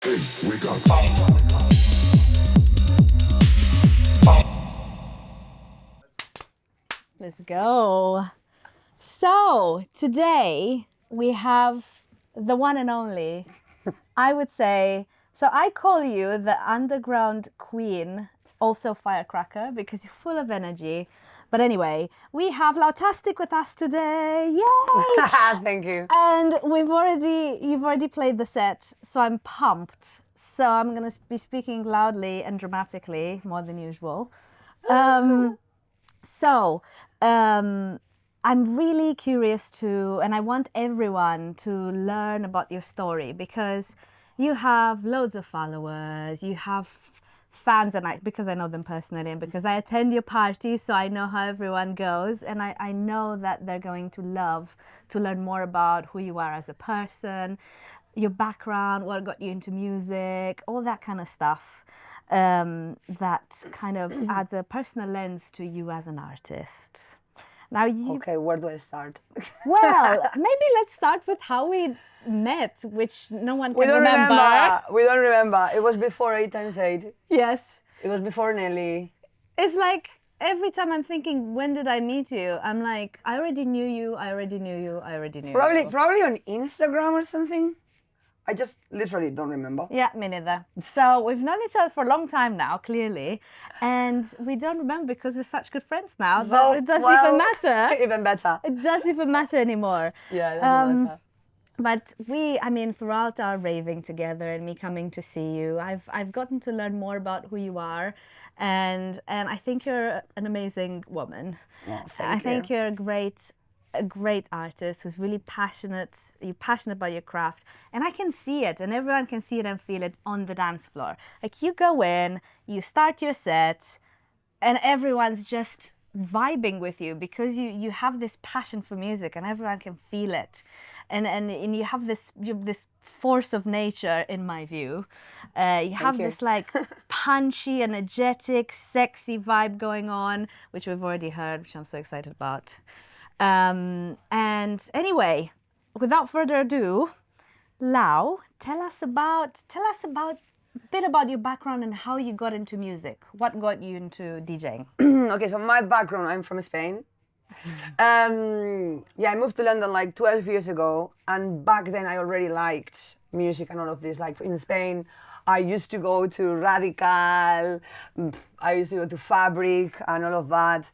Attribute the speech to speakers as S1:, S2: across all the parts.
S1: Let's go. So today we have the one and only, I would say, so I call you the underground queen, also firecracker, because you're full of energy. But anyway, we have Lau.tastic with us today. Yay!
S2: Thank you.
S1: And you've already played the set, so I'm pumped. So I'm going to be speaking loudly and dramatically, more than usual. I'm really curious and I want everyone to learn about your story, because you have loads of followers, you have fans, and because I know them personally and because I attend your parties, so I know how everyone goes, and I know that they're going to love to learn more about who you are as a person, your background, what got you into music, all that kind of stuff. That kind of adds a personal lens to you as an artist. Now
S2: Okay, where do I start?
S1: Well, maybe let's start with how we met, which no one can remember.
S2: We don't remember. It was before 8x8.
S1: Yes.
S2: It was before Nelly.
S1: It's like every time I'm thinking, when did I meet you? I'm like, I already knew you.
S2: Probably on Instagram or something. I just literally don't remember.
S1: Yeah, me neither. So we've known each other for a long time now, clearly, and we don't remember because we're such good friends now that it doesn't even matter.
S2: Even better.
S1: It doesn't even matter anymore.
S2: Yeah, it doesn't matter.
S1: But throughout our raving together and me coming to see you, I've gotten to learn more about who you are, and I think you're an amazing woman.
S2: Oh,
S1: I think you're a great artist who's really passionate. You're passionate about your craft, and I can see it, and everyone can see it and feel it on the dance floor. Like, you go in, you start your set, and everyone's just vibing with you because you have this passion for music, and everyone can feel it, and you have this force of nature, in my view. You have this like punchy, energetic, sexy vibe going on, which we've already heard, which I'm so excited about. And anyway, without further ado, Lau, tell us about a bit about your background and how you got into music. What got you into DJing?
S2: Okay, so my background, I'm from Spain. I moved to London like 12 years ago, and back then I already liked music and all of this. Like, in Spain, I used to go to Radical, I used to go to Fabric and all of that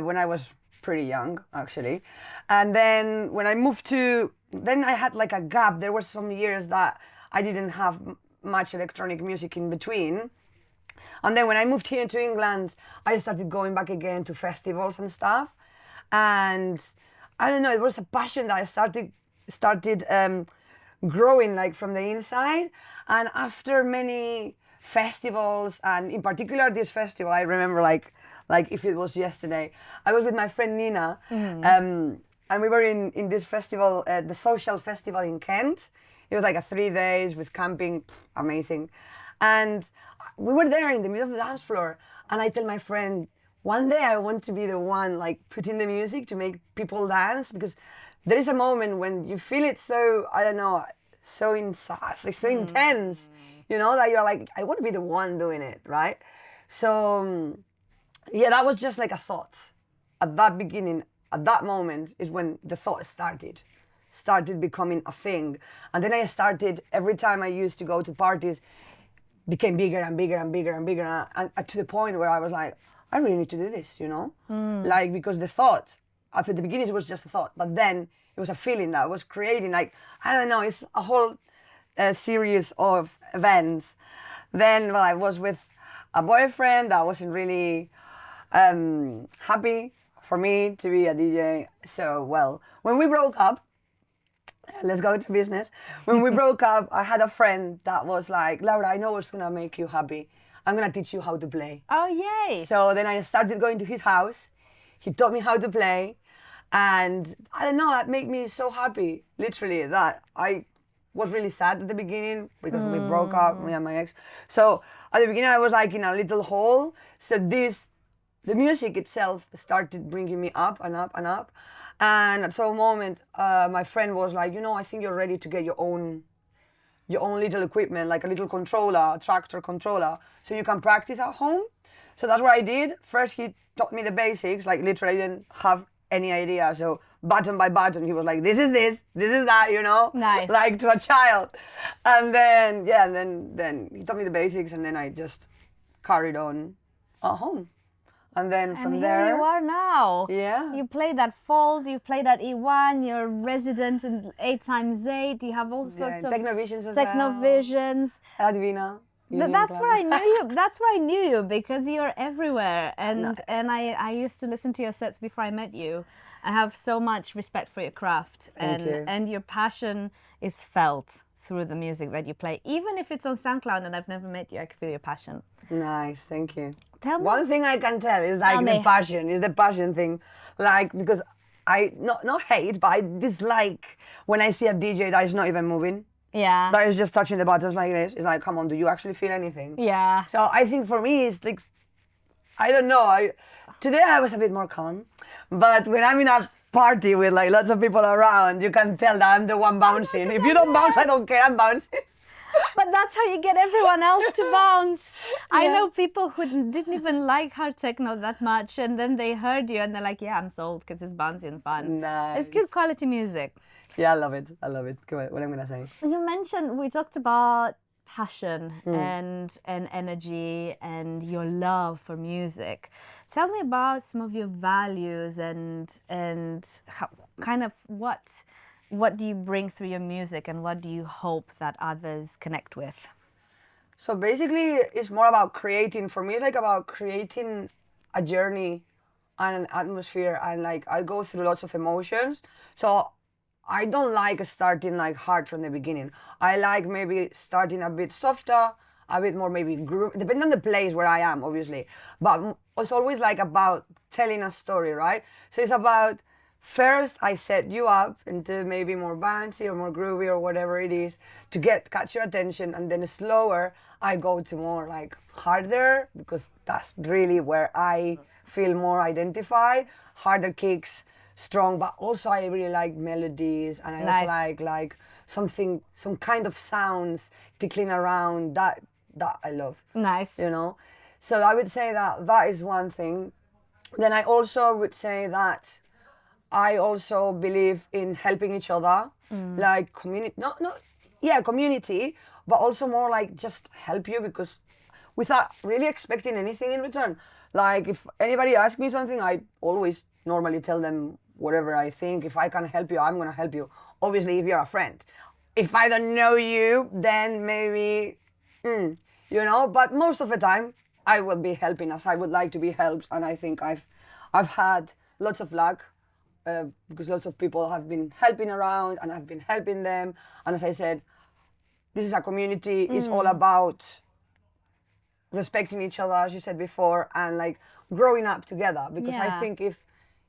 S2: when I was pretty young, actually. And then when I moved then I had like a gap. There were some years that I didn't have much electronic music in between. And then when I moved here to England, I started going back again to festivals and stuff. And I don't know, it was a passion that I started growing like from the inside. And after many festivals, and in particular this festival, I remember like if it was yesterday, I was with my friend Nina, and we were in this festival, the Social Festival in Kent. It was like 3 days with camping, amazing. And we were there in the middle of the dance floor, and I tell my friend, one day I want to be the one like putting the music to make people dance, because there is a moment when you feel it so, I don't know, so inside, like so intense, you know, that you're like, I want to be the one doing it, right? So yeah, that was just like a thought. At that beginning, at that moment is when the thought started becoming a thing. And then I started, every time I used to go to parties, became bigger and bigger and bigger and bigger, and to the point where I was like, I really need to do this, you know? Like, because the thought, at the beginning it was just a thought, but then it was a feeling that I was creating, like, I don't know, it's a whole series of events. Then, I was with a boyfriend that wasn't really happy for me to be a DJ. So, when we broke up, let's go to business. When we broke up, I had a friend that was like, Laura, I know what's gonna make you happy. I'm gonna teach you how to play.
S1: Oh, yay.
S2: So then I started going to his house. He taught me how to play. And I don't know, that made me so happy, literally, that I was really sad at the beginning because we broke up, me and my ex. So at the beginning I was like in a little hole. So the music itself started bringing me up and up and up. And at some moment, my friend was like, you know, I think you're ready to get your own your own little equipment, like a little controller, a tractor controller, so you can practice at home. So that's what I did. First, he taught me the basics, like literally I didn't have any idea. So button by button, he was like, this is that, you know?
S1: Nice.
S2: Like to a child. And then, yeah, and then he taught me the basics, and then I just carried on at home. And then from
S1: and
S2: there,
S1: here you are now.
S2: Yeah.
S1: You play that fold, you play that E1, you're resident in 8x8, you have all sorts of
S2: Technovisions as
S1: Technovisions.
S2: well. Advina.
S1: That's where I knew you. That's where I knew you, because you're everywhere. And I used to listen to your sets before I met you. I have so much respect for your craft,
S2: Thank you.
S1: and your passion is felt through the music that you play. Even if it's on SoundCloud and I've never met you, I can feel your passion.
S2: Nice, thank you.
S1: Tell me.
S2: One thing I can tell is like the passion thing. Like, because I not hate, but I dislike when I see a DJ that is not even moving.
S1: Yeah.
S2: That is just touching the buttons like this. It's like, come on, do you actually feel anything?
S1: Yeah.
S2: So I think for me, it's like, I don't know. Today I was a bit more calm, but when I'm in a party with like lots of people around, you can tell that I'm the one bouncing. If you don't bounce, I don't care, I'm bouncing.
S1: But that's how you get everyone else to bounce. I know people who didn't even like hard techno that much, and then they heard you and they're like, yeah, I'm sold because it's bouncy and fun.
S2: Nice.
S1: It's good quality music.
S2: Yeah, I love it. I love it. Come on, what I'm gonna say.
S1: You mentioned, we talked about passion and energy and your love for music. Tell me about some of your values and how, kind of what do you bring through your music, and what do you hope that others connect with?
S2: So basically, it's more about creating. For me, it's like about creating a journey and an atmosphere, and like I go through lots of emotions. So I don't like starting like hard from the beginning. I like maybe starting a bit softer, a bit more maybe depending on the place where I am, obviously. But it's always like about telling a story, right? So it's about, first I set you up into maybe more bouncy or more groovy or whatever it is to catch your attention, and then slower I go to more like harder, because that's really where I feel more identified. Harder kicks, strong, but also I really like melodies, and I also like some kind of sounds tickling around that I love.
S1: Nice.
S2: You know, so I would say that is one thing. Then I also would say that I also believe in helping each other, like community, community, but also more like just help you, because without really expecting anything in return. Like if anybody asks me something, I always normally tell them whatever I think. If I can help you, I'm gonna help you. Obviously, if you're a friend. If I don't know you, then maybe, you know. But most of the time, I will be helping, as I would like to be helped, and I think I've had lots of luck. Because lots of people have been helping around, and I've been helping them. And as I said, this is a community. It's all about respecting each other, as you said before, and like growing up together. Because I think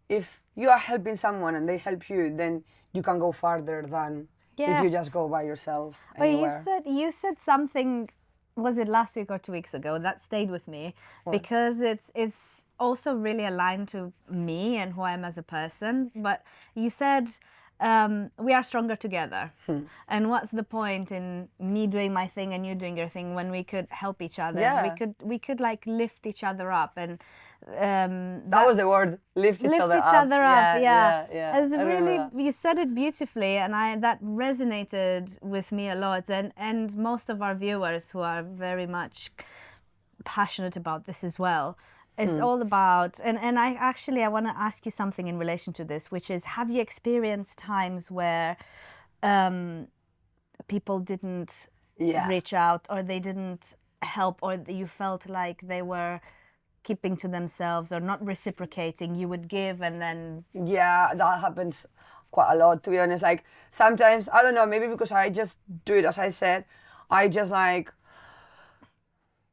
S2: if you are helping someone and they help you, then you can go farther than if you just go by yourself anywhere.
S1: But you said something, was it last week or 2 weeks ago, that stayed with me, because it's also really aligned to me and who I am as a person. But you said we are stronger together, and what's the point in me doing my thing and you doing your thing when we could help each other?
S2: Yeah.
S1: We could like lift each other up, and
S2: that was the word, lift each other up.
S1: Yeah.
S2: It's
S1: really, you said it beautifully, and that resonated with me a lot, and most of our viewers who are very much passionate about this as well. It's all about, and I want to ask you something in relation to this, which is, have you experienced times where people didn't reach out, or they didn't help, or you felt like they were keeping to themselves or not reciprocating? You would give, and then...
S2: Yeah, that happens quite a lot, to be honest. Like sometimes, I don't know, maybe because I just do it, as I said, I just like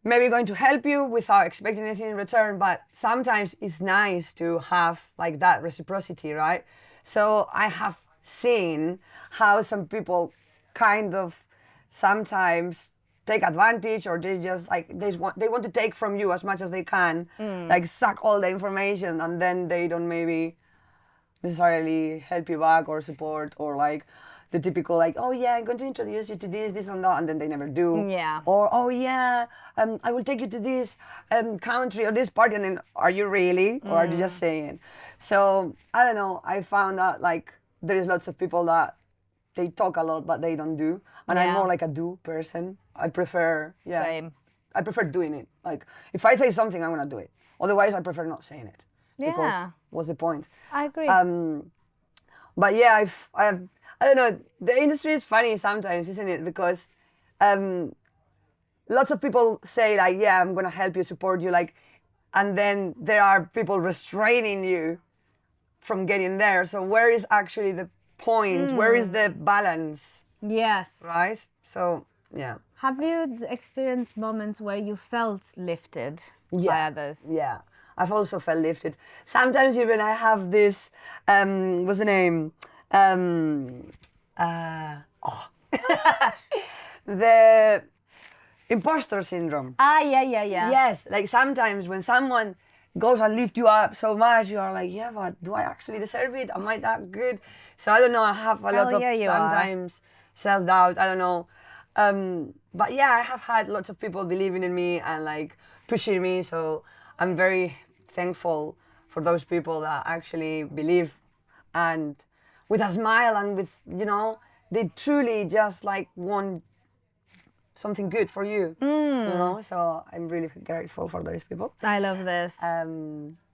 S2: maybe going to help you without expecting anything in return, but sometimes it's nice to have like that reciprocity, right? So I have seen how some people kind of sometimes take advantage, or they just like they want to take from you as much as they can, like suck all the information, and then they don't maybe necessarily help you back or support, or like the typical like, oh yeah, I'm going to introduce you to this and that, and then they never do.
S1: Yeah.
S2: Or oh yeah, I will take you to this country or this party, and then are you really, or are you just saying? So I don't know. I found that like there is lots of people that they talk a lot but they don't do, and I'm more like a do person. I prefer
S1: Same.
S2: I prefer doing it. Like if I say something, I'm gonna do it. Otherwise, I prefer not saying it. Because
S1: Yeah.
S2: what's the point?
S1: I agree.
S2: But yeah, I don't know. The industry is funny sometimes, isn't it? Because lots of people say like, yeah, I'm gonna help you, support you, like, and then there are people restraining you from getting there. So where is actually the point? Where is the balance?
S1: Yes.
S2: Right? So yeah.
S1: Have you experienced moments where you felt lifted by others?
S2: Yeah. I've also felt lifted. Sometimes even I have this, what's the name? The imposter syndrome.
S1: Yeah.
S2: Yes, like sometimes when someone goes and lifts you up so much, you are like, yeah, but do I actually deserve it? Am I that good? So I don't know, I have a lot of sometimes self-doubt, I don't know. But yeah, I have had lots of people believing in me and like pushing me, so I'm very thankful for those people that actually believe and with a smile and with, you know, they truly just like want something good for you, you know, so I'm really grateful for those people.
S1: I love this.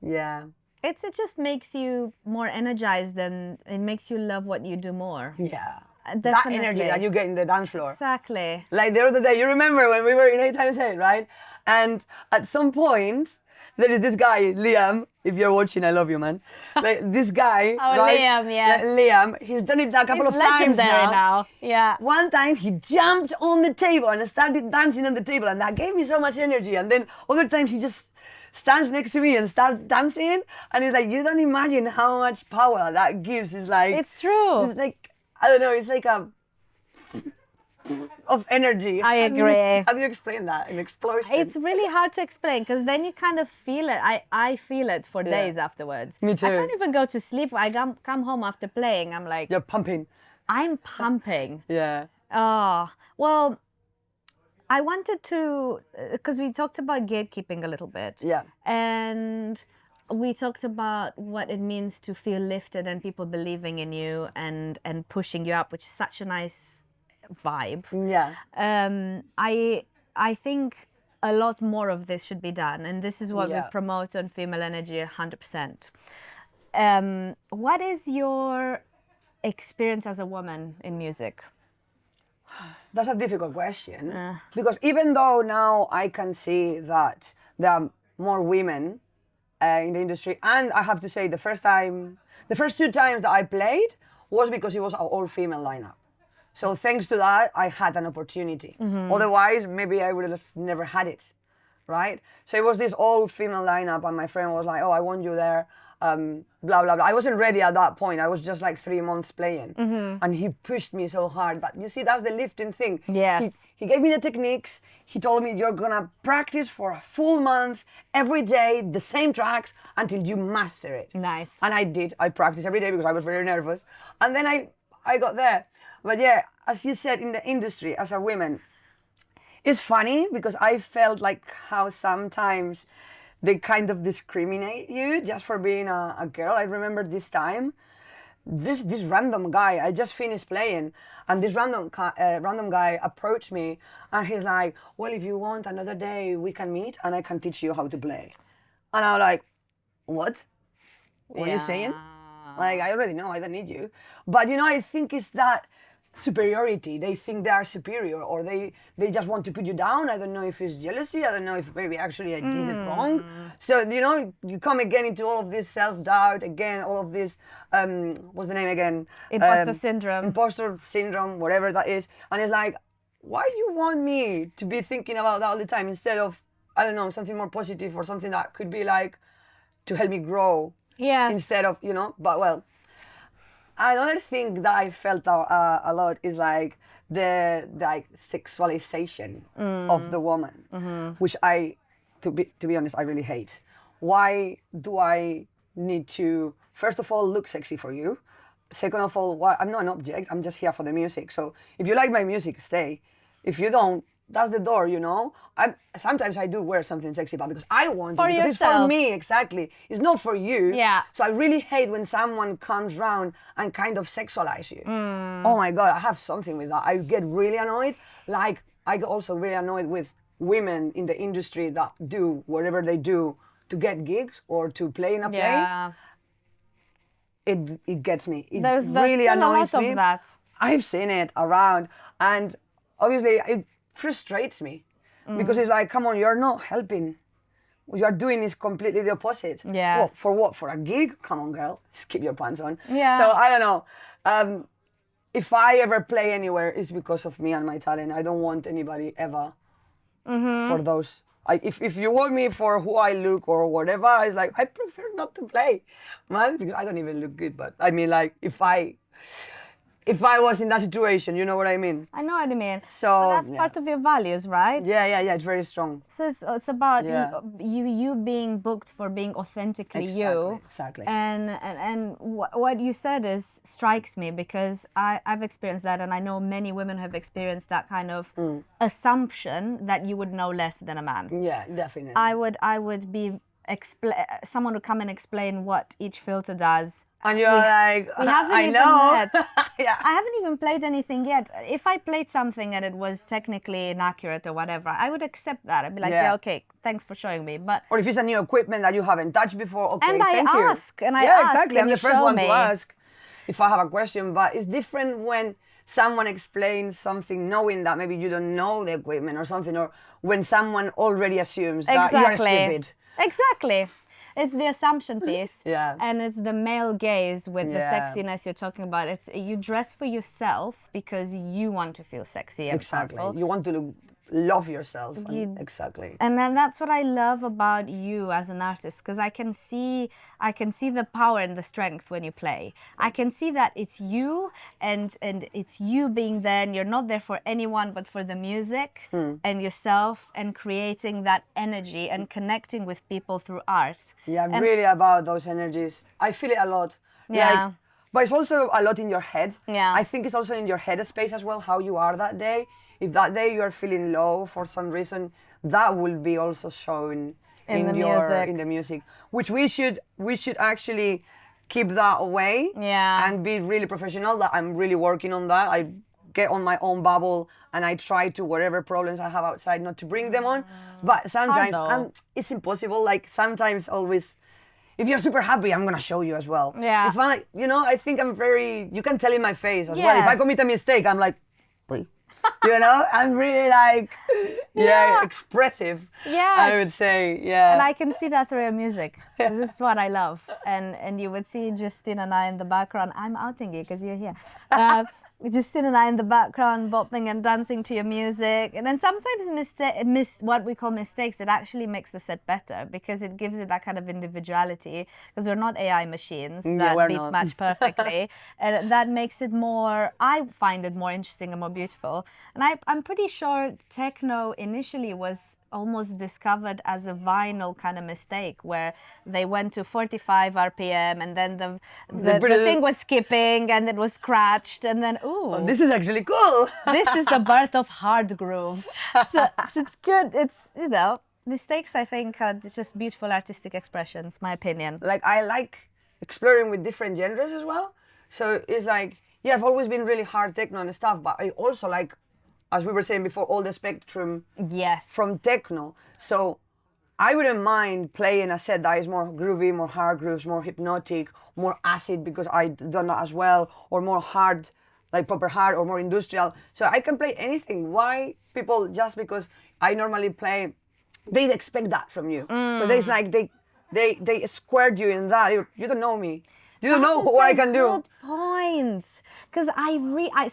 S2: Yeah.
S1: It just makes you more energized and it makes you love what you do more.
S2: Yeah.
S1: Definitely.
S2: That energy that you get in the dance floor.
S1: Exactly.
S2: Like the other day, you remember when we were in 8x8, right? And at some point, there is this guy, Liam, if you're watching, I love you, man. Like this guy, right?
S1: Liam, yes.
S2: Liam, he's done it a couple of times
S1: now. Yeah.
S2: One time he jumped on the table and started dancing on the table, and that gave me so much energy. And then other times he just stands next to me and starts dancing, and it's like, you don't imagine how much power that gives. It's like,
S1: it's true.
S2: It's like, I don't know, it's like a of energy.
S1: I agree.
S2: How do you explain that? An explosion.
S1: It's really hard to explain because then you kind of feel it. I feel it for days afterwards.
S2: Me too.
S1: I can't even go to sleep. I come home after playing. I'm like,
S2: you're pumping.
S1: I'm pumping.
S2: Yeah.
S1: Oh, well, I wanted to, because we talked about gatekeeping a little bit.
S2: Yeah.
S1: And we talked about what it means to feel lifted and people believing in you and pushing you up, which is such a nice vibe.
S2: Yeah.
S1: I think a lot more of this should be done, and this is what we promote on Female Energy 100%. What is your experience as a woman in music?
S2: That's a difficult question because even though now I can see that there are more women in the industry, and I have to say the first 2 times that I played was because it was an all-female lineup. So thanks to that, I had an opportunity. Otherwise, maybe I would have never had it, right? So it was this all-female lineup, and my friend was like, "Oh, I want you there." Blah blah blah. I wasn't ready at that point. I was just like 3 months playing, and he pushed me so hard. But you see, that's the lifting thing.
S1: Yes.
S2: He gave me the techniques. He told me, "You're gonna practice for a full month every day, the same tracks until you master it."
S1: Nice.
S2: And I did. I practiced every day because I was very nervous, and then I got there. But yeah, as you said, in the industry as a woman, it's funny because I felt like how sometimes they kind of discriminate you just for being a girl. I remember this time, this random guy, I just finished playing, and this random guy approached me, and he's like, "Well, if you want another day, we can meet, and I can teach you how to play." And I was like, "What? What are you saying? Like, I already know, I don't need you." But you know, I think it's that superiority. They think they are superior, or they just want to put you down. I don't know if it's jealousy. I don't know if maybe actually I did it wrong. So you know, you come again into all of this self-doubt again, all of this what's the name again?
S1: Imposter
S2: syndrome, whatever that is. And it's like, why do you want me to be thinking about that all the time instead of, I don't know, something more positive or something that could be like to help me grow?
S1: Yes.
S2: Instead of, you know, but well. Another thing that I felt a lot is like the like sexualization of the woman, which to be honest, I really hate. Why do I need to, first of all, look sexy for you? second of all, I'm not an object. I'm just here for the music. So if you like my music, stay. If you don't, that's the door, you know. Sometimes I do wear something sexy, but because I want
S1: For
S2: it, because it's for
S1: yourself.
S2: me, exactly. It's not for you.
S1: Yeah.
S2: So I really hate when someone comes round and kind of sexualize you. Oh my God, I have something with that. I get really annoyed. Like, I get also really annoyed with women in the industry that do whatever they do to get gigs or to play in a place. It gets me. It
S1: There's
S2: really
S1: still
S2: annoys
S1: a lot
S2: me.
S1: of that.
S2: I've seen it around, and obviously it frustrates me because it's like, come on, you're not helping. What you're doing is completely the opposite.
S1: Yes.
S2: Well, for what? For a gig? Come on, girl, just keep your pants on.
S1: Yeah.
S2: So I don't know. If I ever play anywhere, it's because of me and my talent. I don't want anybody ever for those. If you want me for who I look or whatever, it's like, I prefer not to play, man, because I don't even look good. But I mean, like, if I was in that situation, you know what I mean?
S1: I know what you mean.
S2: So,
S1: But that's
S2: yeah.
S1: part of your values, right?
S2: Yeah, it's very strong.
S1: So it's about
S2: Yeah.
S1: you being booked for being authentically you.
S2: Exactly.
S1: And what you said strikes me, because I've experienced that, and I know many women have experienced that kind of assumption that you would know less than a man.
S2: Yeah, definitely.
S1: I would be someone would come and explain what each filter does.
S2: And you're like,
S1: We haven't
S2: I
S1: even
S2: know.
S1: met.
S2: Yeah.
S1: I haven't even played anything yet. If I played something and it was technically inaccurate or whatever, I would accept that. I'd be like, yeah, okay, thanks for showing me. But
S2: Or if it's a new equipment that you haven't touched before, okay,
S1: And I
S2: thank you.
S1: ask, and I
S2: yeah,
S1: ask,
S2: exactly.
S1: and
S2: I'm
S1: you
S2: the first
S1: show
S2: one
S1: me.
S2: to ask if I have a question. But it's different when someone explains something knowing that maybe you don't know the equipment or something, or when someone already assumes that you're stupid.
S1: Exactly. It's the assumption piece.
S2: Yeah.
S1: And it's the male gaze with the
S2: Yeah.
S1: sexiness you're talking about. It's you dress for yourself because you want to feel sexy and
S2: Exactly.
S1: powerful.
S2: You want to love yourself. Exactly.
S1: And then that's what I love about you as an artist, because I can see the power and the strength when you play. I can see that it's you, and it's you being there, and you're not there for anyone but for the music and yourself, and creating that energy and connecting with people through art.
S2: Yeah,
S1: And-
S2: really about those energies. I feel it a lot.
S1: Yeah.
S2: But it's also a lot in your head.
S1: Yeah.
S2: I think it's also in your head space as well, how you are that day. If that day you are feeling low for some reason, that will be also shown in the music. Which we should actually keep that away.
S1: Yeah.
S2: And be really professional. That I'm really working on that. I get on my own bubble and I try to, whatever problems I have outside, not to bring them on. But sometimes it's impossible. Like sometimes always, if you're super happy, I'm gonna show you as well.
S1: Yeah.
S2: If I, I think I'm very, you can tell in my face as well. If I commit a mistake, I'm like, wait. I'm really like, expressive.
S1: Yes.
S2: I would say, yeah.
S1: And I can see that through your music. This is what I love. And you would see Justine and I in the background. I'm outing you because you're here. Justine and I in the background bopping and dancing to your music. And then sometimes what we call mistakes, it actually makes the set better because it gives it that kind of individuality, because we're not AI machines that beat match perfectly. And that makes it more, I find it more interesting and more beautiful. And I'm pretty sure techno initially was almost discovered as a vinyl kind of mistake, where they went to 45 RPM and then the thing was skipping and it was scratched, and then
S2: this is actually cool.
S1: This is the birth of hard groove. So it's good. It's, mistakes, I think, are just beautiful artistic expressions, my opinion.
S2: Like, I like exploring with different genres as well. So it's like, I've always been really hard techno and stuff, but I also like, as we were saying before, all the spectrum from techno. So I wouldn't mind playing a set that is more groovy, more hard grooves, more hypnotic, more acid, because I've done that as well, or more hard, like proper hard, or more industrial. So I can play anything. Why people, just because I normally play, they expect that from you. So there's like, they squared you in that. You don't know me. You don't know what I can do.
S1: Good point. Because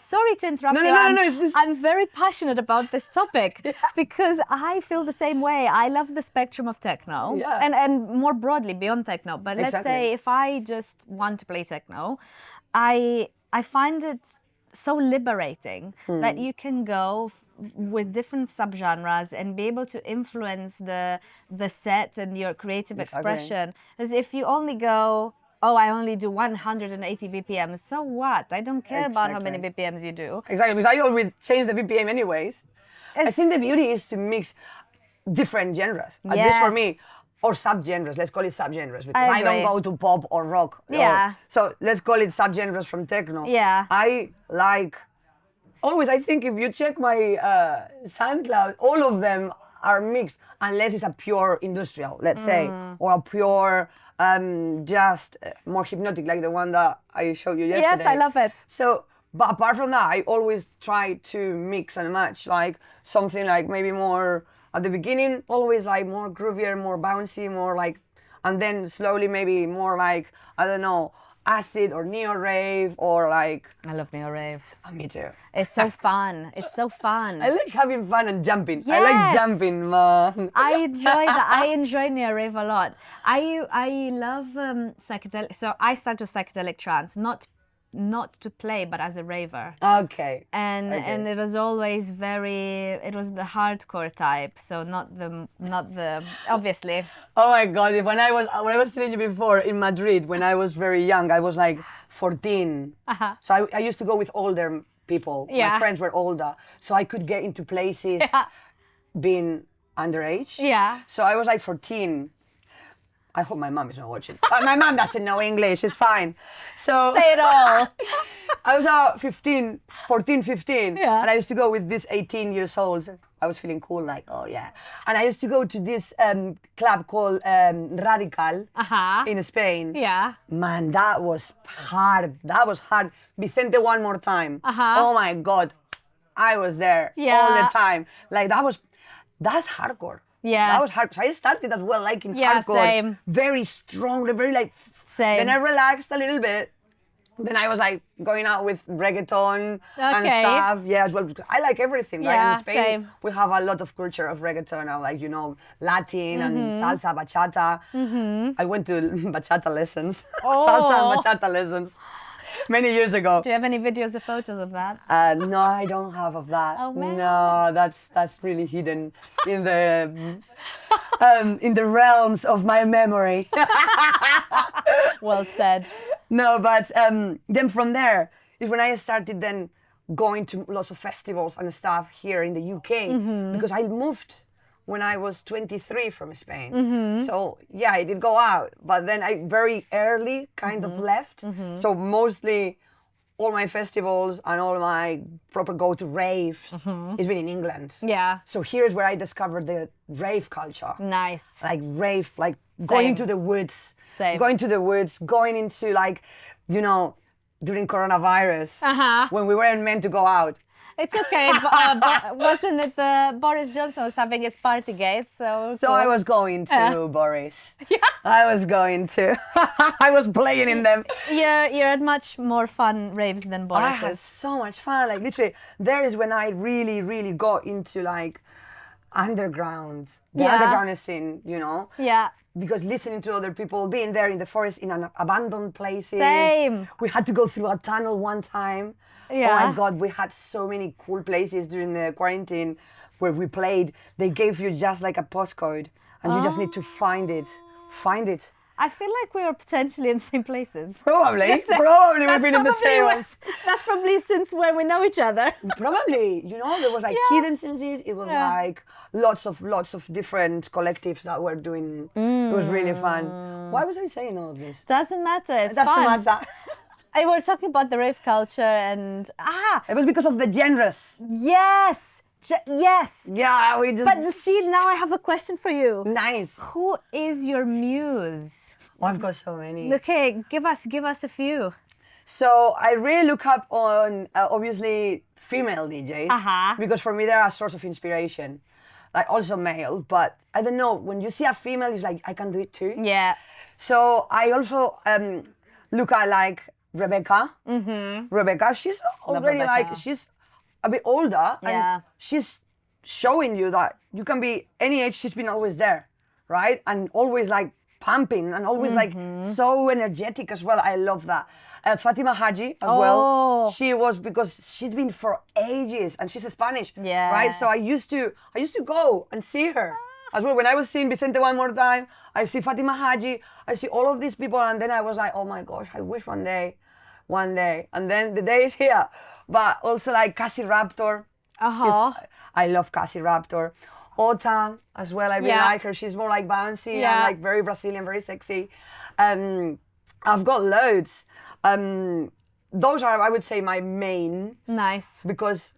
S1: sorry to interrupt you.
S2: No. It's just...
S1: I'm very passionate about this topic because I feel the same way. I love the spectrum of techno, and more broadly beyond techno. But let's say if I just want to play techno, I find it so liberating that you can go with different subgenres and be able to influence the set and your creative expression. As if you only go, oh, I only do 180 BPM. So what? I don't care about how many
S2: Exactly.
S1: BPMs you do.
S2: Exactly, because I always change the BPM anyways. I think the beauty is to mix different genres, at least for me,
S1: Yes.
S2: or subgenres. Let's call it subgenres because I don't
S1: agree.
S2: go to pop or rock.
S1: Yeah.
S2: So let's call it subgenres from techno.
S1: Yeah.
S2: I like always. I think if you check my SoundCloud, all of them are mixed, unless it's a pure industrial, let's say, or a pure just more hypnotic, like the one that I showed you yesterday.
S1: Yes, I love it.
S2: So, but apart from that, I always try to mix and match, like something like maybe more at the beginning, always like more groovier, more bouncy, more like, and then slowly maybe more like, I don't know, acid or neo rave or like.
S1: I love neo rave.
S2: Oh, me too.
S1: It's so fun. It's so fun.
S2: I like having fun and jumping. I like
S1: Yes.
S2: jumping, man.
S1: I enjoy that. I enjoy neo rave a lot. I love psychedelic. So I started with psychedelic trance, not to play, but as a raver.
S2: Okay.
S1: And it was always it was the hardcore type. So not the obviously.
S2: Oh my God! When I was telling you before in Madrid, when I was very young, I was like 14. So I used to go with older people.
S1: Yeah.
S2: My friends were older, so I could get into places being underage.
S1: Yeah.
S2: So I was like 14. I hope my mom is not watching. But my mom doesn't know English. It's fine. So
S1: Say it all.
S2: I was 14, 15,
S1: Yeah.
S2: and I used to go with these 18 years olds. I was feeling cool, like, oh yeah. And I used to go to this club called Radical in Spain.
S1: Yeah.
S2: Man, that was hard. That was hard. Vicente one more time. Oh my God. I was there all the time. Like that's hardcore.
S1: Yes.
S2: That was hard. So I started as well liking
S1: Yeah,
S2: hardcore.
S1: same.
S2: Very strong, very like.
S1: Same.
S2: Then I relaxed a little bit. Then I was like going out with reggaeton and
S1: Okay.
S2: stuff. Yeah, as well. I like everything, right?
S1: Yeah,
S2: In Spain,
S1: same.
S2: we have a lot of culture of reggaeton now, like, you know, Latin and salsa, bachata. I went to bachata lessons, salsa and bachata lessons many years ago.
S1: Do you have any videos or photos of that?
S2: No, I don't have of that.
S1: Oh, man.
S2: No, that's really hidden in the realms of my memory.
S1: Well said.
S2: No, but then from there is when I started then going to lots of festivals and stuff here in the UK because I moved when I was 23 from Spain. So yeah, I did go out, but then I very early kind of left. So mostly all my festivals and all my proper go-to raves has been in England.
S1: Yeah.
S2: So here's where I discovered the rave culture.
S1: Nice.
S2: Like rave, like going
S1: Same.
S2: to the woods.
S1: Same.
S2: Going to the woods, going into like, you know, during coronavirus, when we weren't meant to go out.
S1: It's okay. Wasn't it Boris Johnson was having his Partygate? So
S2: I was going to, Boris. Yeah. I was going to. I was playing in them.
S1: You're at much more fun raves than
S2: I
S1: Boris
S2: had
S1: is.
S2: so much fun. Like literally, there is when I really, really got into like underground, the
S1: Yeah.
S2: underground scene, you know?
S1: Yeah.
S2: Because listening to other people, being there in the forest in an abandoned places.
S1: Same.
S2: We had to go through a tunnel one time.
S1: Yeah.
S2: Oh my God, we had so many cool places during the quarantine where we played. They gave you just like a postcode and you just need to find it. Find it.
S1: I feel like we were potentially in the same places.
S2: Probably.
S1: Just-
S2: Probably we've
S1: That's
S2: been in the
S1: probably
S2: same
S1: where-
S2: ones.
S1: That's probably since when we know each other.
S2: Probably, you know, there was like
S1: Yeah.
S2: hidden senses. It was
S1: Yeah.
S2: like lots of different collectives that were doing. It was really fun. Why was I saying all of this?
S1: Doesn't matter. It's
S2: That's
S1: fun.
S2: the matter.
S1: I were talking about the rave culture and
S2: It was because of the genres.
S1: yes, yes.
S2: Yeah, we just.
S1: But see, now I have a question for you.
S2: Nice.
S1: Who is your muse?
S2: Oh, I've got so many.
S1: Okay, give us a few.
S2: So I really look up on obviously female DJs because for me they're a source of inspiration. Like also male, but I don't know, when you see a female, it's like I can do it too.
S1: Yeah.
S2: So I also look at like Rebecca. Rebecca, she's already
S1: Rebecca.
S2: like she's a bit older
S1: Yeah.
S2: and she's showing you that you can be any age. She's been always there, right? And always like pumping and always like so energetic as well. I love that. Fatima Haji as well. She was because she's been for ages and she's Spanish,
S1: Yeah.
S2: right? So I used to go and see her as well. When I was seeing Vicente one more time, I see Fatima Haji, I see all of these people, and then I was like, oh my gosh, I wish one day. And then the day is here. But also like Cassie Raptor. I love Cassie Raptor. Ota as well, I really like her. She's more like bouncy and like very Brazilian, very sexy. I've got loads. Those are, I would say, my main.
S1: Nice.
S2: Because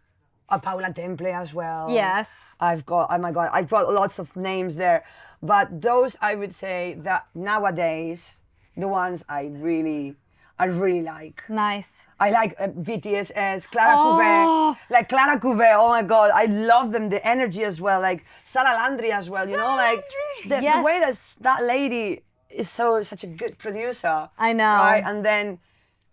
S2: Paula Temple as well.
S1: Yes.
S2: I've got, oh my God, I've got lots of names there. But those, I would say, that nowadays, the ones I really like.
S1: Nice.
S2: I like VTSS, Clara Couvet. Like Clara Couvet, oh my God, I love them, the energy as well. Like Sara Landry as well, you know? Like the way that lady is such a good producer.
S1: I know.
S2: Right? And then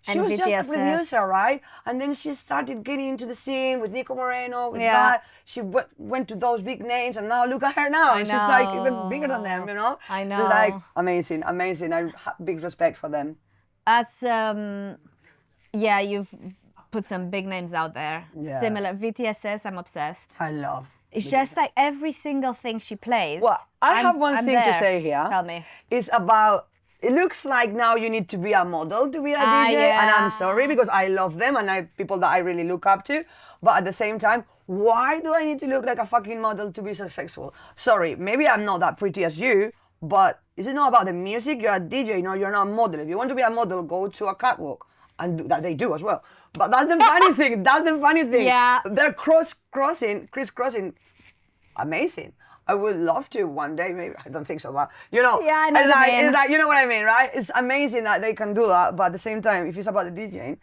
S2: she was
S1: VTSS.
S2: just a producer, right? And then she started getting into the scene with Nico Moreno, with that. She went to those big names, and now look at her now. She's like even bigger than them, you know?
S1: I know.
S2: It's like amazing. I have big respect for them.
S1: That's, you've put some big names out there. Yeah. Similar. VTSS, I'm obsessed.
S2: I love.
S1: It's just like every single thing she plays.
S2: Well, I have one thing to say here.
S1: Tell me.
S2: It's about, it looks like now you need to be a model to be a DJ.
S1: Yeah.
S2: And I'm sorry because I love them and people that I really look up to. But at the same time, why do I need to look like a fucking model to be successful? Sorry, maybe I'm not that pretty as you, but is it not about the music? You're a DJ, no, you're not a model. If you want to be a model, go to a catwalk. And that they do as well. But that's the funny thing. That's the funny thing.
S1: Yeah.
S2: They're crisscrossing. Amazing. I would love to one day, maybe. I don't think so, but you know.
S1: Yeah, I know what you mean.
S2: It's like, you know what I mean, right? It's amazing that they can do that, but at the same time, if it's about the DJing,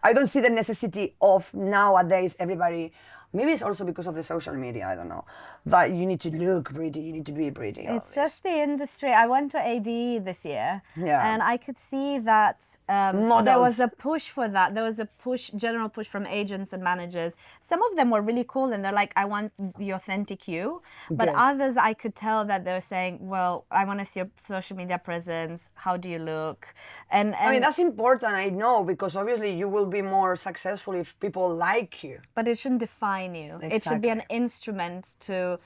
S2: I don't see the necessity of nowadays everybody. Maybe it's also because of the social media, I don't know, that you need to look pretty, you need to be pretty.
S1: It's just the industry. I went to AD this year, and I could see that there was a push for that. There was a general push from agents and managers. Some of them were really cool, and they're like, I want the authentic you. But others, I could tell that they're saying, well, I want to see your social media presence. How do you look? And
S2: I mean, that's important, I know, because obviously you will be more successful if people like you.
S1: But it shouldn't define you. Exactly. It should be an instrument to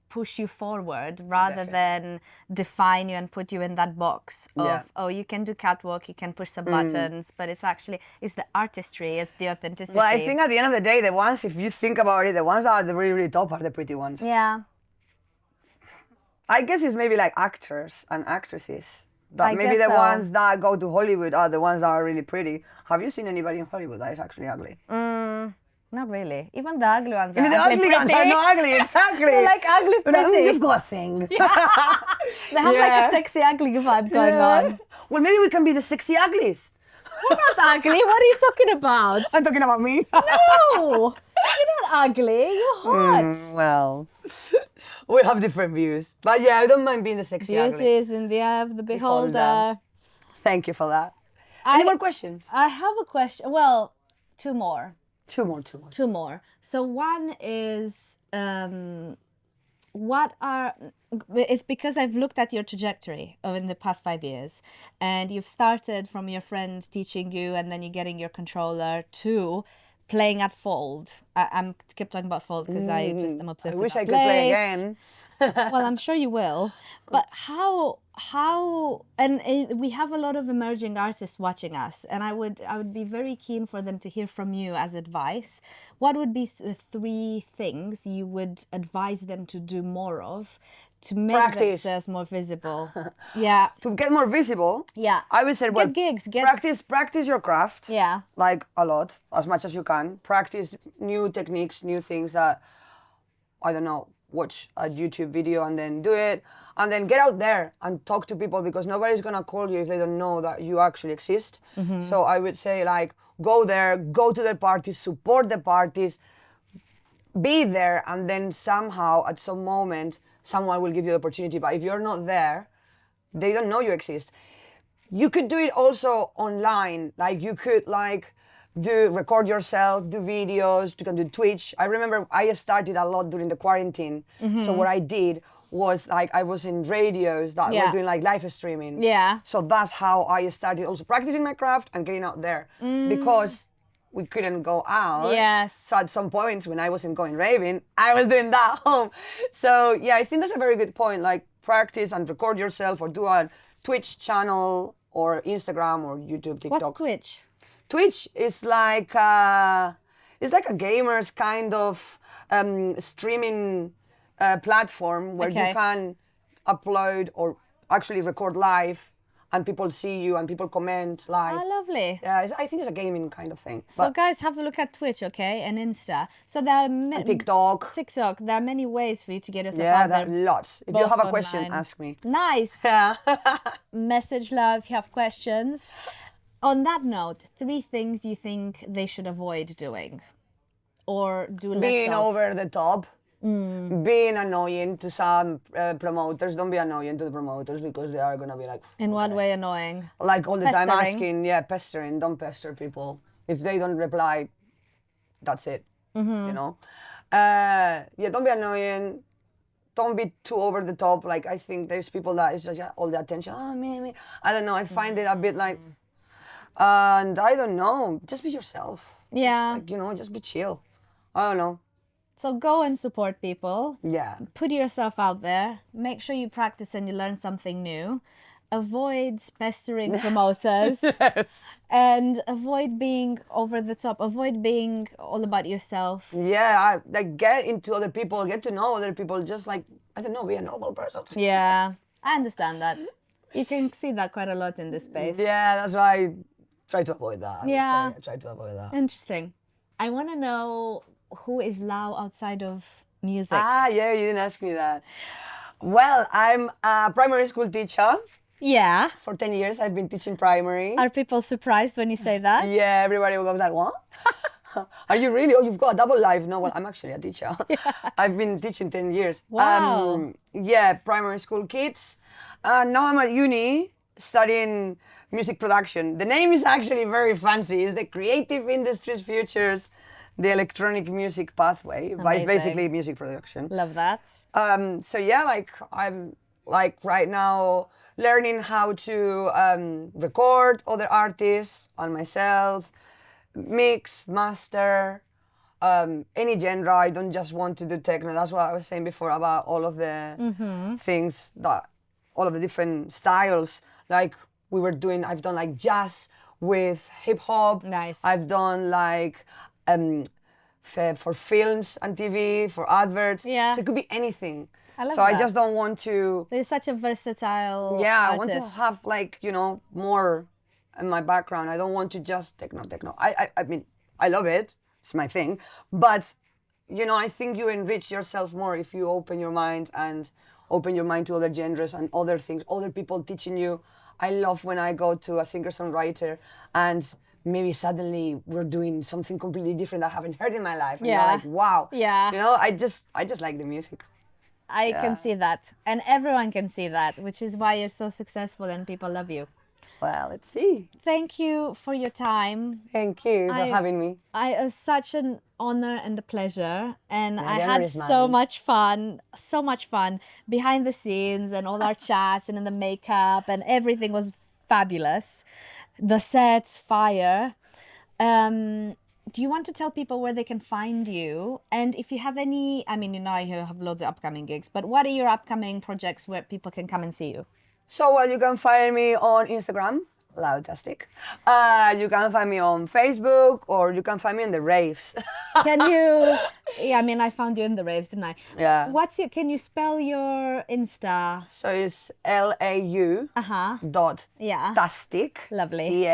S1: push you forward rather than define you and put you in that box of, oh, you can do catwalk, you can push some buttons, but it's the artistry, it's the authenticity.
S2: Well, I think at the end of the day, the ones, if you think about it, the ones that are the really, really top are the pretty ones.
S1: Yeah.
S2: I guess it's maybe like actors and actresses. That maybe the ones that go to Hollywood are the ones that are really pretty. Have you seen anybody in Hollywood that is actually ugly?
S1: Not really. Even the ugly ones are
S2: Even the ugly ones are not ugly, exactly.
S1: They're like ugly pretty.
S2: You've got a thing.
S1: They have like a sexy ugly vibe going on.
S2: Well, maybe we can be the sexy uglies.
S1: You're not ugly. What are you talking about?
S2: I'm talking about me.
S1: No! You're not ugly. You're hot.
S2: Well, we have different views. But yeah, I don't mind being the sexy ugly.
S1: Beauty is in the eye of the beholder.
S2: Thank you for that. Any more questions?
S1: I have a question. Well, two more.
S2: Two more.
S1: So one is, it's because I've looked at your trajectory in the past 5 years, and you've started from your friend teaching you, and then you're getting your controller to playing at Fold. I keep talking about Fold because I just am obsessed with that place.
S2: I wish I could play again.
S1: Well, I'm sure you will. But how and we have a lot of emerging artists watching us, and I would be very keen for them to hear from you as advice. What would be the 3 things you would advise them to do more of to make themselves more visible? Yeah.
S2: To get more visible?
S1: Yeah.
S2: I would say,
S1: get gigs.
S2: Practice your craft.
S1: Yeah.
S2: Like a lot, as much as you can. Practice new techniques, new things that, I don't know, watch a YouTube video and then do it. And then get out there and talk to people, because nobody's gonna call you if they don't know that you actually exist. So I would say, like, go there, go to the parties, support the parties, be there, and then somehow at some moment someone will give you the opportunity. But if you're not there, they don't know you exist. You could do it also online. Like, you could record yourself, do videos, you can do Twitch. I remember I started a lot during the quarantine. So what I did was, like, I was in radios that were doing like live streaming. Yeah. So that's how I started also practicing my craft and getting out there. Because we couldn't go out.
S1: Yes.
S2: So at some points when I wasn't going raving, I was doing that home. So yeah, I think that's a very good point. Like practice and record yourself or do a Twitch channel or Instagram or YouTube, TikTok.
S1: What's Twitch?
S2: Twitch is like it's like a gamer's kind of streaming platform where
S1: Okay.
S2: you can upload or actually record live, and people see you and people comment live.
S1: Oh, lovely.
S2: Yeah, I think it's a gaming kind of thing.
S1: So guys, have a look at Twitch, okay, and Insta. So there are
S2: TikTok.
S1: TikTok. There are many ways for you to get yourself
S2: Yeah,
S1: out
S2: there
S1: there.
S2: are lots. If you
S1: both
S2: have a question,
S1: online.
S2: ask me.
S1: Nice.
S2: Yeah.
S1: Message Lau if you have questions. On that note, 3 things you think they should avoid doing, or do less
S2: Being
S1: of.
S2: over the top. Being annoying to some promoters. Don't be annoying to the promoters because they are gonna be like.
S1: In what way annoying?
S2: Like all the time
S1: Pestering.
S2: asking, yeah, pestering. Don't pester people. If they don't reply, that's it. You know. Yeah, don't be annoying. Don't be too over the top. Like I think there's people that it's just all the attention. Oh, me. I don't know. I find it a bit like. And I don't know. Just be yourself.
S1: Yeah.
S2: Just, like, just be chill. I don't know.
S1: So go and support people.
S2: Yeah.
S1: Put yourself out there. Make sure you practice and you learn something new. Avoid pestering promoters.
S2: Yes.
S1: And avoid being over the top. Avoid being all about yourself.
S2: Yeah, like get into other people, get to know other people, just like, I don't know, be a normal person.
S1: Yeah, I understand that. You can see that quite a lot in this space.
S2: Yeah, that's why I try to avoid that. I would
S1: Yeah.
S2: say. I try to avoid that.
S1: Interesting. I want to know who is Lau outside of music.
S2: Ah, yeah, you didn't ask me that. Well, I'm a primary school teacher.
S1: Yeah.
S2: For 10 years, I've been teaching primary.
S1: Are people surprised when you say that?
S2: Yeah, everybody will go like, what? Are you really? Oh, you've got a double life. No, well, I'm actually a teacher. I've been teaching 10 years.
S1: Wow.
S2: Yeah, primary school kids. Now I'm at uni studying music production. The name is actually very fancy. It's the Creative Industries Futures, the Electronic Music Pathway. It's
S1: Amazing.
S2: basically music production.
S1: Love that.
S2: So yeah, like I'm like right now learning how to record other artists and myself, mix, master, any genre. I don't just want to do techno. That's what I was saying before about all of the things that, all of the different styles. Like we were doing, I've done like jazz with hip hop.
S1: Nice.
S2: I've done like for films and TV, for adverts.
S1: Yeah.
S2: So it could be anything.
S1: I love
S2: so I
S1: that.
S2: just don't want to.
S1: There's such a versatile
S2: Yeah, I
S1: artist.
S2: want to have like more in my background. I don't want to just techno. I mean, I love it. It's my thing. But I think you enrich yourself more if you open your mind and open your mind to other genres and other things, other people teaching you. I love when I go to a singer-songwriter and maybe suddenly we're doing something completely different that I haven't heard in my life. And
S1: Yeah.
S2: you're like, wow.
S1: Yeah.
S2: I just like the music.
S1: I can see that. And everyone can see that, which is why you're so successful and people love you.
S2: Well, let's see.
S1: Thank you for your time.
S2: Thank you for having me.
S1: It was such an honor and a pleasure. And I
S2: the honor
S1: had
S2: is
S1: so
S2: mine.
S1: much fun behind the scenes and all our chats and in the makeup and everything was fabulous. The sets, fire. Do you want to tell people where they can find you? And if you have any, I mean, you have loads of upcoming gigs, but what are your upcoming projects where people can come and see you?
S2: So, you can find me on Instagram, Lau.tastic. You can find me on Facebook, or you can find me in the raves.
S1: Can you? Yeah, I mean, I found you in the raves, didn't I?
S2: Yeah.
S1: Can you spell your Insta?
S2: So it's Lau dot
S1: Yeah.
S2: tastic.
S1: Lovely.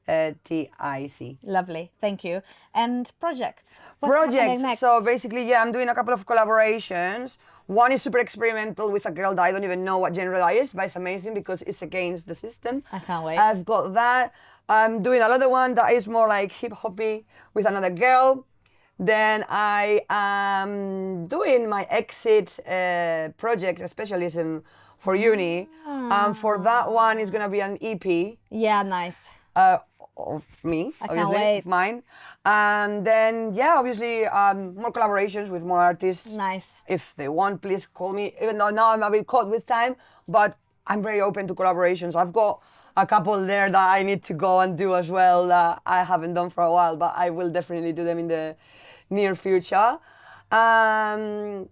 S2: TASTIC.
S1: Lovely. Thank you. And projects? What's happening
S2: Projects.
S1: next?
S2: So basically, I'm doing a couple of collaborations. One is super experimental with a girl that I don't even know what genre that is, but it's amazing because it's against the system.
S1: I can't wait.
S2: I've got that. I'm doing another one that is more like hip-hoppy with another girl. Then I am doing my exit project, a specialism for uni. For that one, it's going to be an EP.
S1: Yeah, nice.
S2: Of me,
S1: I can't
S2: obviously,
S1: wait.
S2: of mine. And then, obviously, more collaborations with more artists.
S1: Nice.
S2: If they want, please call me. Even though now I'm a bit caught with time, but I'm very open to collaborations. I've got a couple there that I need to go and do as well that I haven't done for a while, but I will definitely do them in the near future. And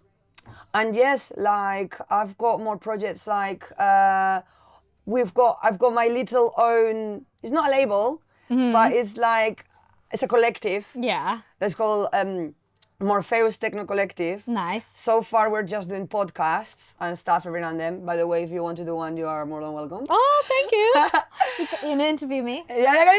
S2: yes, like I've got more projects. Like I've got my little own. It's not a label, but it's like it's a collective.
S1: Yeah.
S2: That's called Morpheus Techno Collective.
S1: Nice.
S2: So far, we're just doing podcasts and stuff every now and then. By the way, if you want to do one, you are more than welcome.
S1: Oh, thank you. You interview me.
S2: Yeah.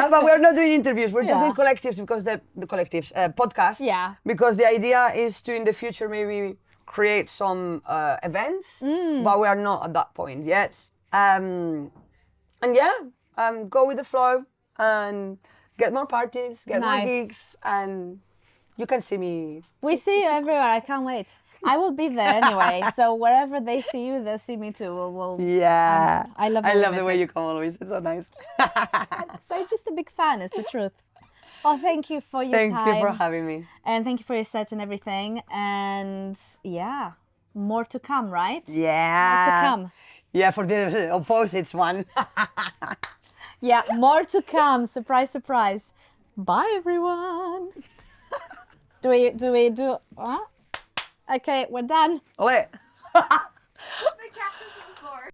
S2: But we're not doing interviews. We're just doing collectives because the collectives podcasts.
S1: Yeah.
S2: Because the idea is to in the future maybe create some events, but we are not at that point yet. And yeah, go with the flow and get more parties, get more gigs, and you can see me.
S1: We see you everywhere. I can't wait. I will be there anyway. So wherever they see you, they'll see me too.
S2: Yeah.
S1: I love
S2: the way you come always. It's so nice.
S1: So I'm just a big fan, is the truth. Well, thank you for your time.
S2: Thank you for having me.
S1: And thank you for your sets and everything. And yeah, more to come, right?
S2: Yeah.
S1: More to come.
S2: Yeah, for the opposites one.
S1: Yeah, more to come. Surprise, surprise. Bye, everyone. Do we do? Okay, we're done.
S2: Ole.
S3: The cactus on the floor.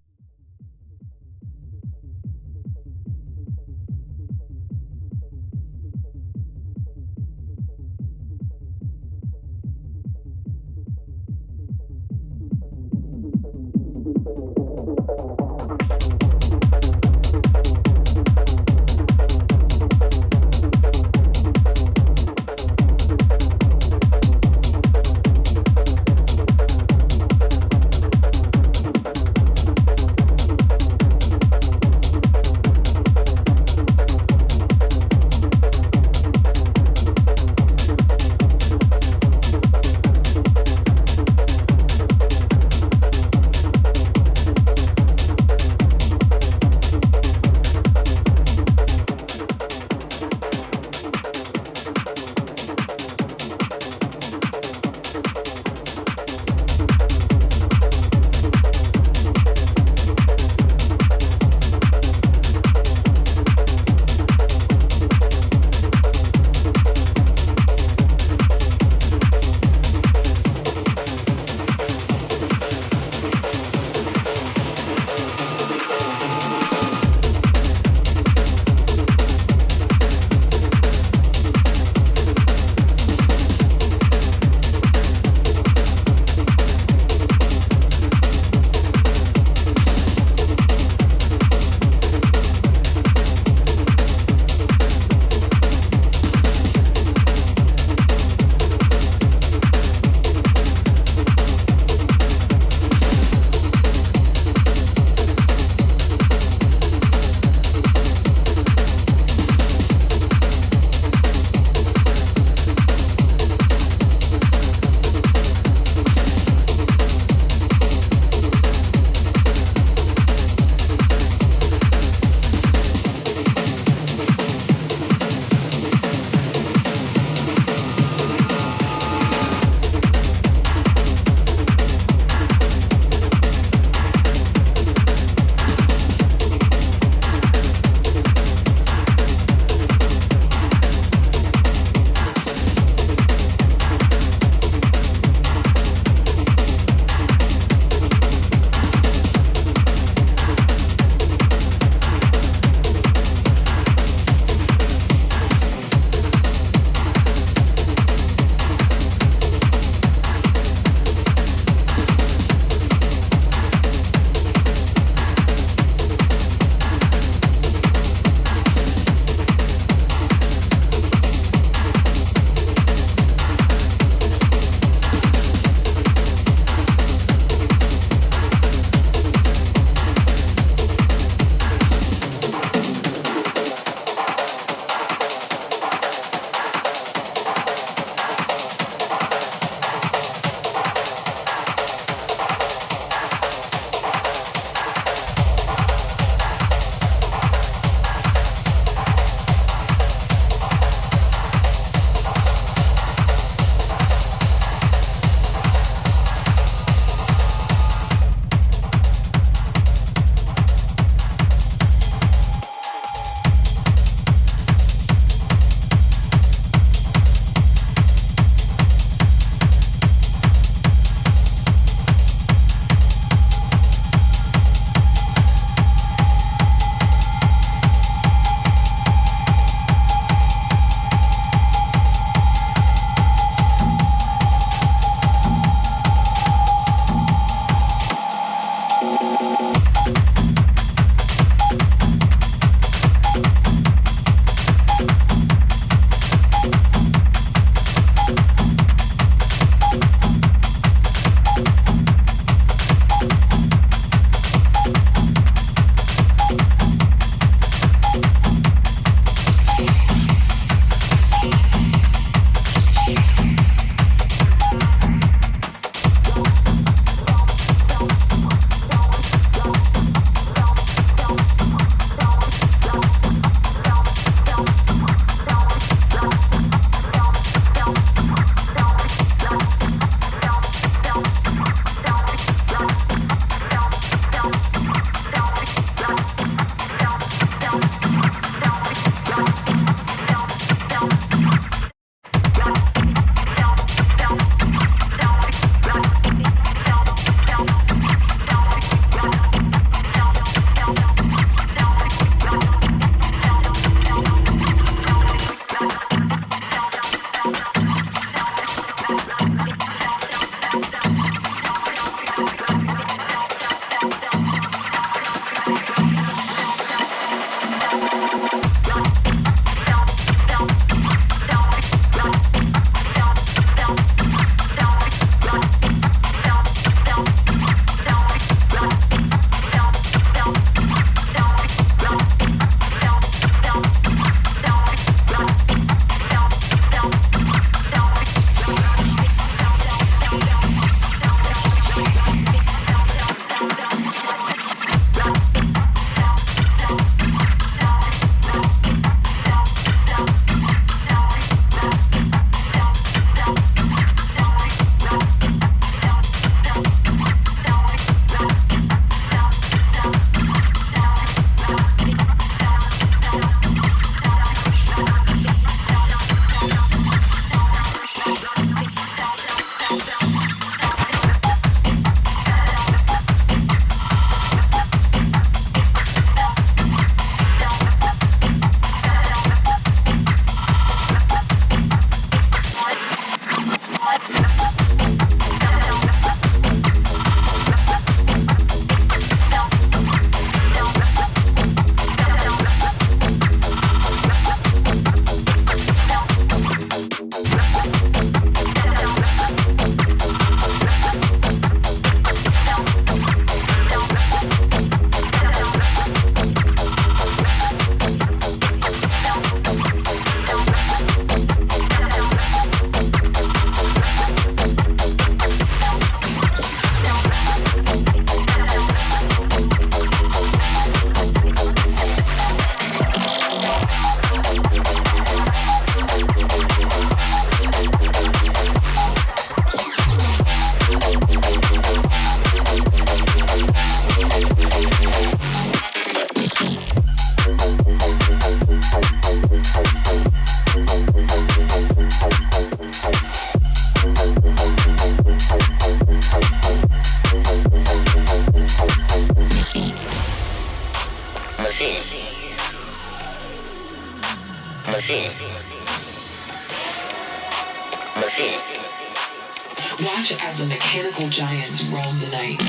S4: Watch as the mechanical giants roam the night.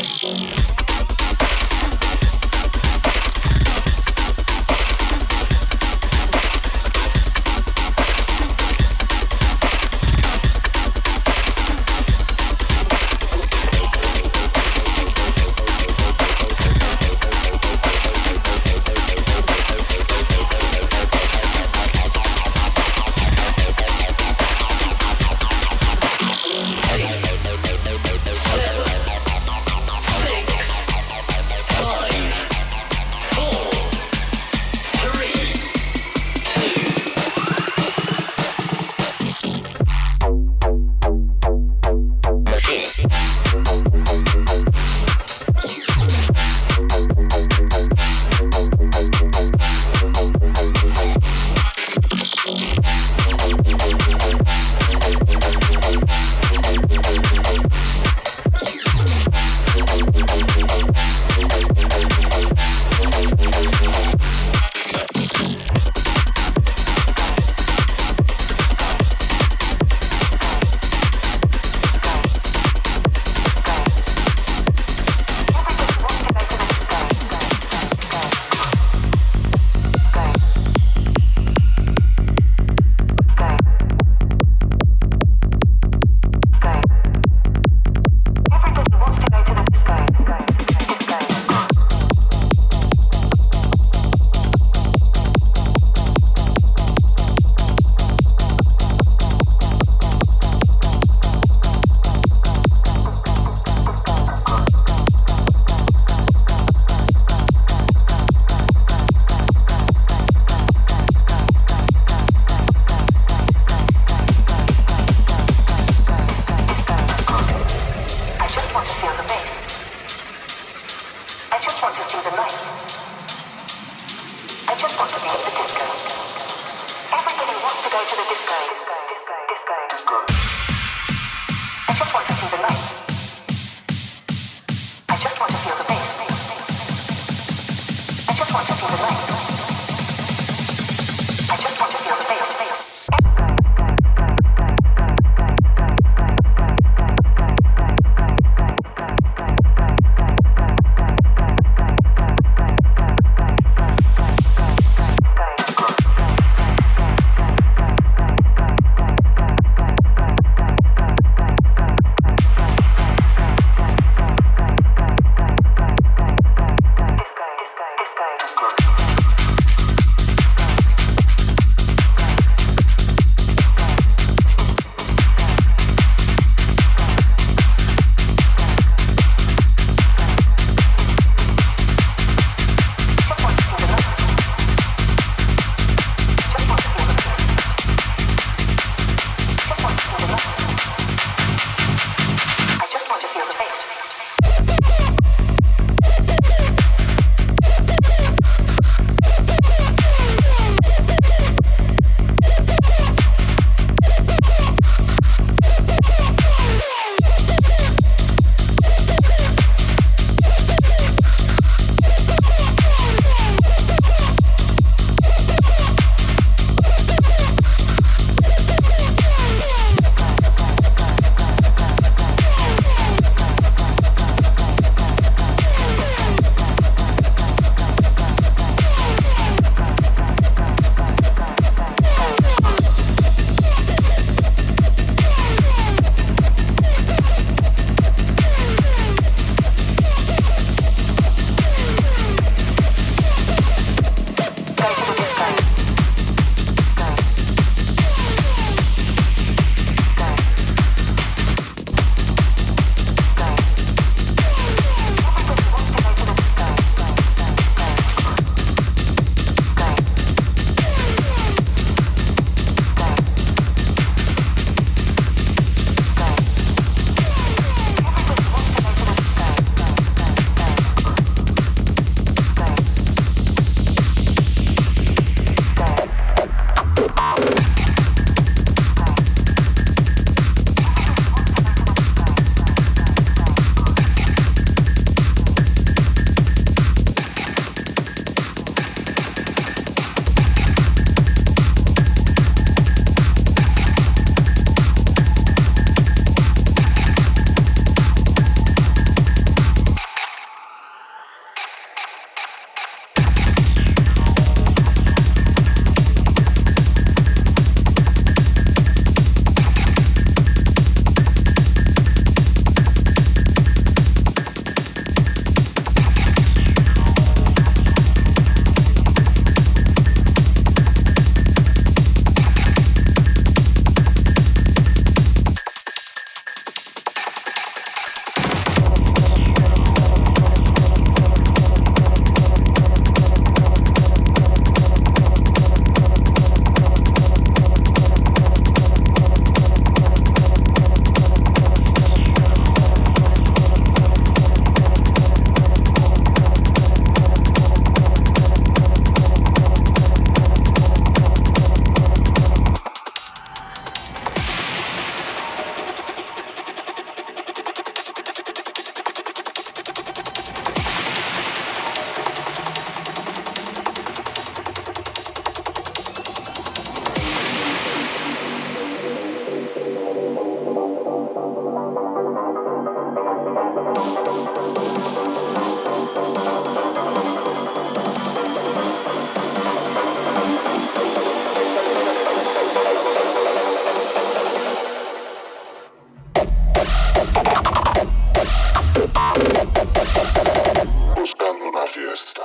S5: Buscando una fiesta.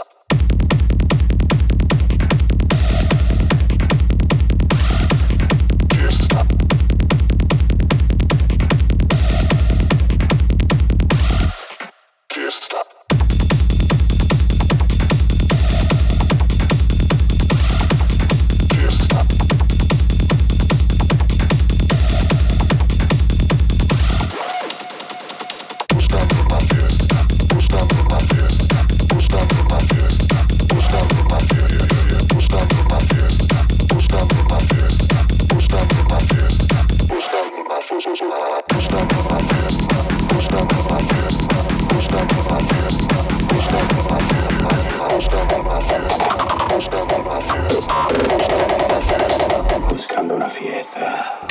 S5: Fiesta. Fiesta. Fiesta. Buscando una fiesta. Buscando una fiesta. Buscando una fiesta. Buscando una fiesta. Buscando una fiesta. Buscando una fiesta. Buscando una fiesta. Buscando una fiesta. Buscando una fiesta. Buscando una fiesta. Buscando una fiesta. Buscando una fiesta. Buscando una fiesta. Buscando una fiesta. Buscando una fiesta. Buscando una fiesta.